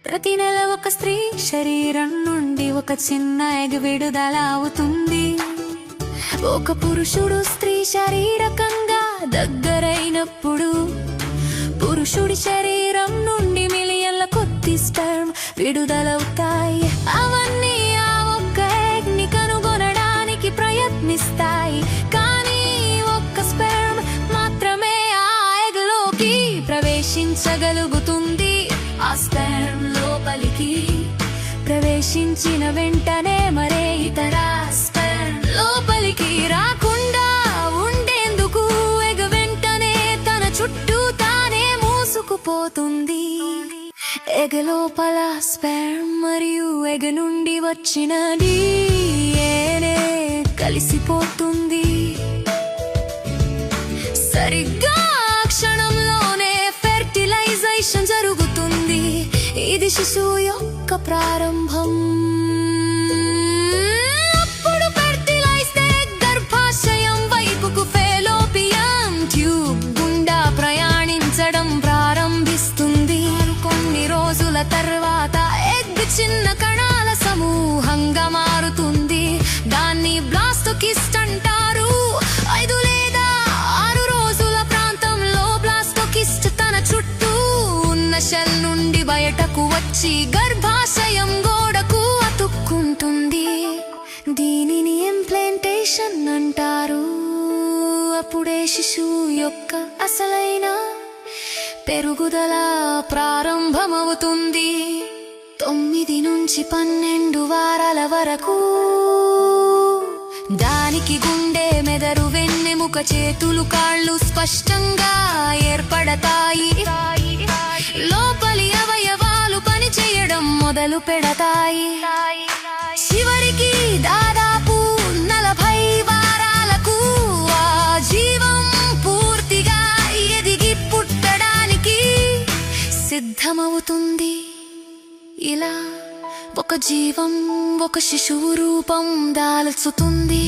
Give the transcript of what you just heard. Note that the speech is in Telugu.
ప్రతి నెల ఒక స్త్రీ శరీరం నుండి ఒక చిన్న ఎగ్ విడుదల అవుతుంది. ఒక పురుషుడు స్త్రీ శారీరకంగా దగ్గరైనప్పుడు పురుషుడి శరీరం నుండి మిలియన్ల కొద్ది స్పెర్మ్ విడుదలవుతాయి. అవన్నీ ఆ ఒక్క ఎగ్ ని కనుగొనడానికి ప్రయత్నిస్తాయి. కానీ ఒక్క స్పెర్మ్ మాత్రమే ఆ ఎగ్ లోకి ప్రవేశించగలుగుతుంది. ఆ స్పెర్మ్ లోపలికి ప్రవేశించిన వెంటనే మరే ఇతర స్పెర్మ్ లోపలికి రాకుండా ఉండేందుకు ఎగ్ వెంటనే తన చుట్టూ తానే మూసుకుపోతుంది. ఎగ్ లోపల స్పెర్మ్ మరియు ఎగ్ నుండి వచ్చిన DNA కలిసిపోతుంది. సరిగ్గా క్షణంలోనే ఫెర్టిలైజేషన్ జరుగుతుంది. ఇది శిశువు యొక్క ప్రారంభం. అప్పుడు ఫెర్టిలైజ్డ్ ఎగ్ గర్భాశయం వైపుకు ఫెలోపియన్ ట్యూబ్ గుండా ప్రయాణించడం ప్రారంభిస్తుంది. కొన్ని రోజుల తర్వాత ఎగ్ చిన్న కణాల సమూహంగా మారుతుంది. దాన్ని బ్లాస్టోకిస్ట్ అంటారు. 5 లేదా 6 రోజుల ప్రాంతంలో బ్లాస్టోకిస్ట్ తన చుట్టూ ఉన్న షెల్ నుండి బయటకు వచ్చి గర్భాశయం గోడకు అతుక్కుంటుంది. దీనిని ఇంప్లాంటేషన్ అంటారు. అప్పుడే శిశువు యొక్క అసలైన పెరుగుదల ప్రారంభమవుతుంది. 9 నుంచి 12 వారాల వరకు దానికి గుండె, మెదడు, వెన్నెముక, చేతులు, కాళ్ళు స్పష్టంగా ఏర్పడతాయి. లోపలి అవయవాలు పనిచేయడం మొదలు పెడతాయి. చివరికి దాదాపు 40 వారాలకు ఆ జీవం పూర్తిగా ఎదిగి పుట్టడానికి సిద్ధమవుతుంది. ఇలా ఒక జీవం ఒక శిశువు రూపం దాల్చుతుంది.